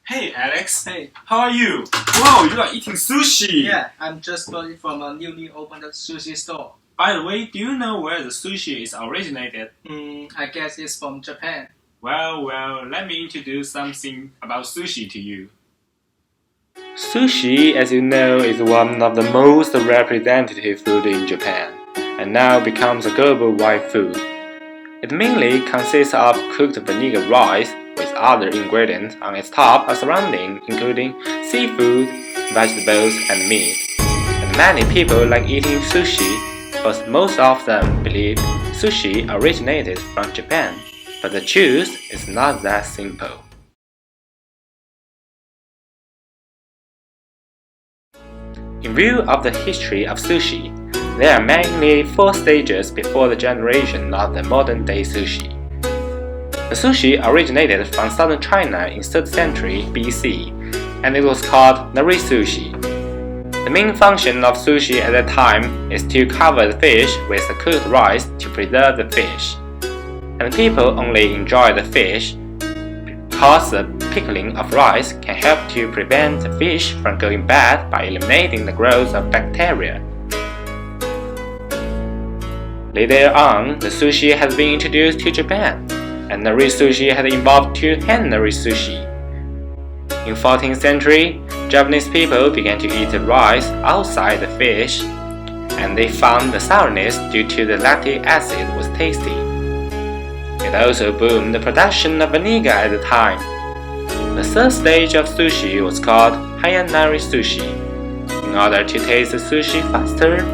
Hey Alex, Hey. how are you? Wow, you are eating sushi! Yeah, I'm just bought from a newly opened sushi store. By the way, do you know where the sushi is originated? I guess it's from Japan. Well, let me introduce something about sushi to you. Sushi, as you know, is one of the most representative food in Japan, and now becomes a global-wide food. It mainly consists of cooked vinegar rice with other ingredients on its top or surrounding, including seafood, vegetables, and meat. And many people like eating sushi, but most of them believe sushi originated from Japan. But the truth is not that simple. In view of the history of sushi, there are mainly 4 stages before the generation of the modern-day sushi. The sushi originated from southern China in 3rd century BC, and it was called nori sushi. The main function of sushi at that time is to cover the fish with the cooked rice to preserve the fish. And people only enjoy the fish because the pickling of rice can help to prevent the fish from going bad by eliminating the growth of bacteria. Later on, the sushi has been introduced to Japan, and nori sushi has evolved to hand nori sushi. In 14th century, Japanese people began to eat the rice outside the fish, and they found the sourness due to the lactic acid was tasty. It also boomed the production of vinegar at the time. The 3rd stage of sushi was called Hayanari sushi. In order to taste the sushi faster,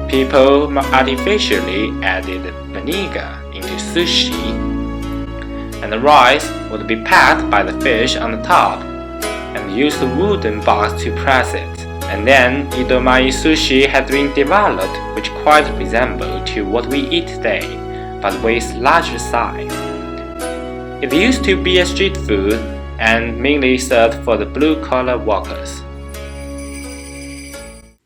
people artificially added vinegar into sushi, and the rice would be packed by the fish on the top, and used a wooden box to press it. And then Idomai sushi has been developed, which quite resembles to what we eat today, but with larger size. It used to be a street food and mainly served for the blue-collar workers.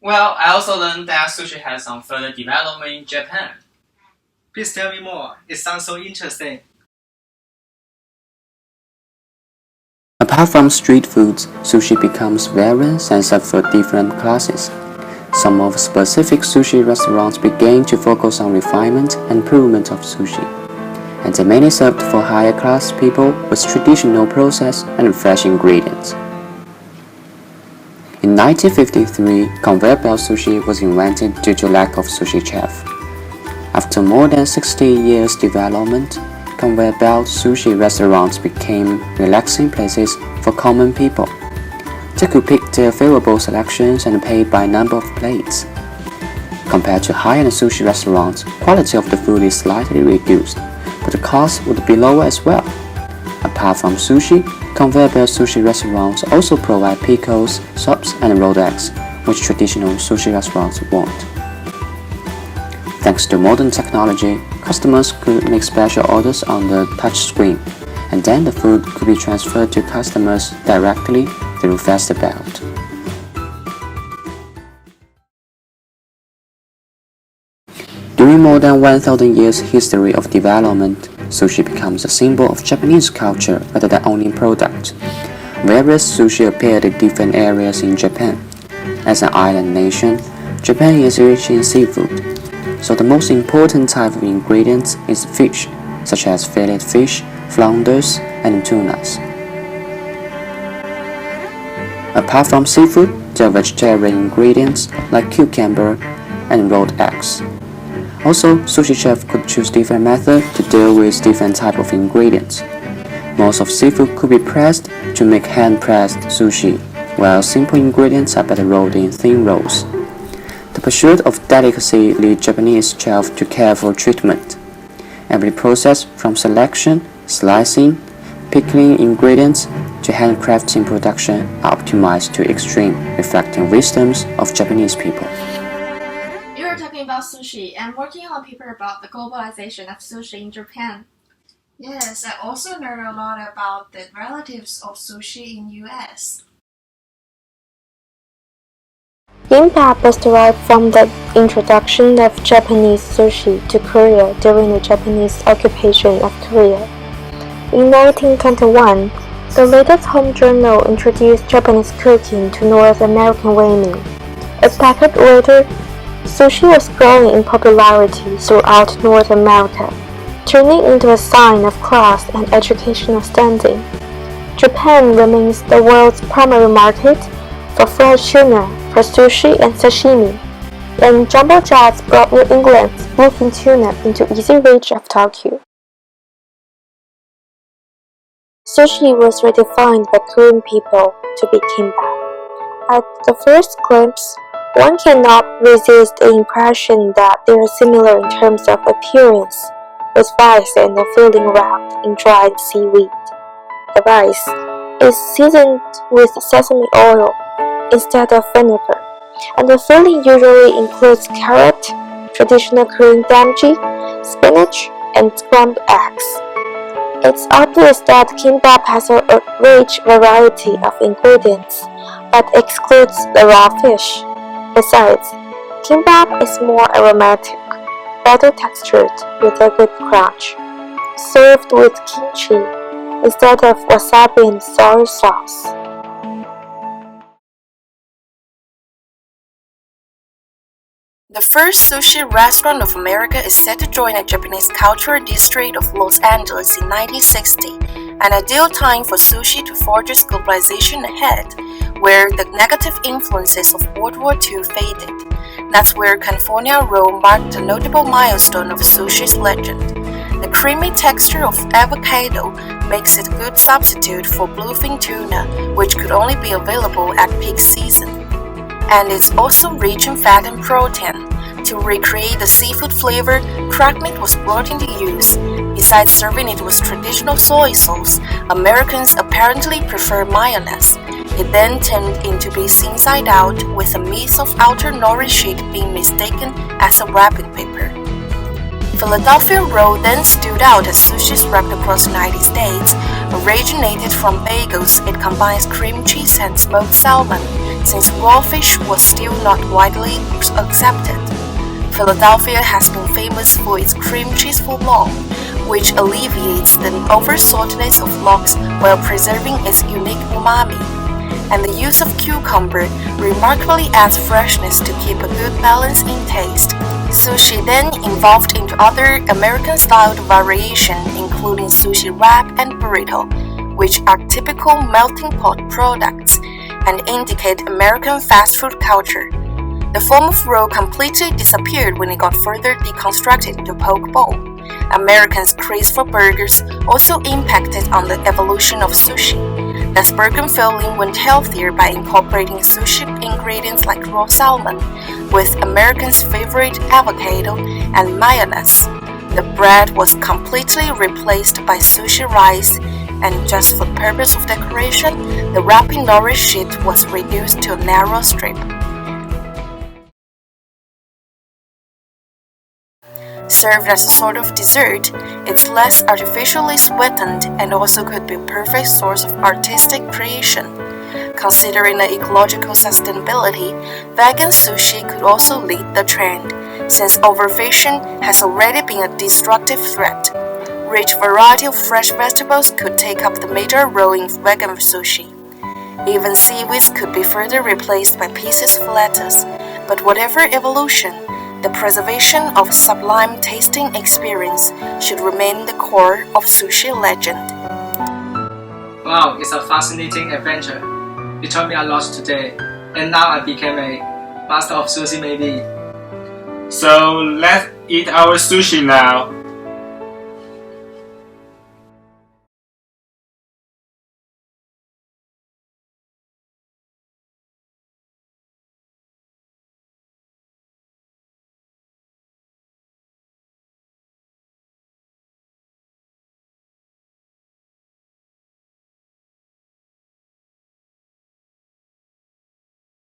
Well, I also learned that sushi has some further development in Japan. Please tell me more. It sounds so interesting. Apart from street foods, sushi becomes various and served for different classes. Some of specific sushi restaurants began to focus on refinement and improvement of sushi, and the many served for higher class people with traditional process and fresh ingredients. In 1953, conveyor belt sushi was invented due to lack of sushi chef. After more than 60 years development, conveyor belt sushi restaurants became relaxing places for common people. They could pick their favorable selections and pay by number of plates. Compared to high-end sushi restaurants, quality of the food is slightly reduced, but the cost would be lower as well. Apart from sushi, conveyor belt sushi restaurants also provide pickles, soups, and rolled eggs, which traditional sushi restaurants won't. Thanks to modern technology, customers could make special orders on the touch screen, and then the food could be transferred to customers directly through Faster Belt. During more than 1,000 years history of development, sushi becomes a symbol of Japanese culture rather than only product. Various sushi appeared in different areas in Japan. As an island nation, Japan is rich in seafood, so the most important type of ingredients is fish, such as fillet fish, flounders, and tunas. Apart from seafood, there are vegetarian ingredients like cucumber and rolled eggs. Also, sushi chefs could choose different methods to deal with different types of ingredients. Most of seafood could be pressed to make hand-pressed sushi, while simple ingredients are better rolled in thin rolls. The pursuit of delicacy leads Japanese chefs to careful treatment. Every process from selection, slicing, pickling ingredients to handcrafting production are optimized to extreme, reflecting wisdoms of Japanese people. You're talking about sushi and working on a paper about the globalization of sushi in Japan. Yes, I also learned a lot about the relatives of sushi in US. Impact was derived from the introduction of Japanese sushi to Korea during the Japanese occupation of Korea. In 1921, The latest home journal introduced Japanese cooking to North American women. A decade later, sushi was growing in popularity throughout North America, turning into a sign of class and educational standing. Japan remains the world's primary market for fried tuna, for sushi and sashimi, and jumbo jets brought New England's bluefin tuna into easy reach of Tokyo. Sushi was redefined by Korean people to be kimbap. At the first glimpse, one cannot resist the impression that they are similar in terms of appearance, with rice and a filling wrapped in dried seaweed. The rice is seasoned with sesame oil instead of vinegar, and the filling usually includes carrot, traditional Korean damji, spinach, and scrambled eggs. It's obvious that kimbap has a rich variety of ingredients, but excludes the raw fish. Besides, kimbap is more aromatic, better textured with a good crunch, served with kimchi instead of wasabi and soy sauce. The first sushi restaurant of America is set to join a Japanese cultural district of Los Angeles in 1960, an ideal time for sushi to forge its globalization ahead, where the negative influences of World War II faded. That's where California roll marked a notable milestone of sushi's legend. The creamy texture of avocado makes it a good substitute for bluefin tuna, which could only be available at peak season. And it's also rich in fat and protein. To recreate the seafood flavor, cracked meat was brought into use. Besides serving it with traditional soy sauce, Americans apparently prefer mayonnaise. It then turned into beef inside out, with the meat of outer nori sheet being mistaken as a wrapping paper. Philadelphia roll then stood out as sushi wrapped across the United States. Originated from bagels, it combines cream cheese and smoked salmon, since raw fish was still not widely accepted. Philadelphia has been famous for its cream cheese fouillon, which alleviates the over-saltiness of lox while preserving its unique umami. And the use of cucumber remarkably adds freshness to keep a good balance in taste. Sushi then evolved into other American-styled variations, including sushi wrap and burrito, which are typical melting pot products and indicate American fast food culture. The form of roll completely disappeared when it got further deconstructed into poke bowl. Americans' craze for burgers also impacted on the evolution of sushi. The burger filling went healthier by incorporating sushi ingredients like raw salmon, with Americans' favorite avocado and mayonnaise. The bread was completely replaced by sushi rice, and just for the purpose of decoration, the wrapping nori sheet was reduced to a narrow strip. Served as a sort of dessert, it's less artificially sweetened and also could be a perfect source of artistic creation. Considering the ecological sustainability, vegan sushi could also lead the trend, since overfishing has already been a destructive threat. Rich variety of fresh vegetables could take up the major role in vegan sushi. Even seaweeds could be further replaced by pieces of lettuce, but whatever evolution, the preservation of sublime tasting experience should remain the core of sushi legend. Wow, it's a fascinating adventure. You taught me a lot today, and now I became a master of sushi maybe. So let's eat our sushi now.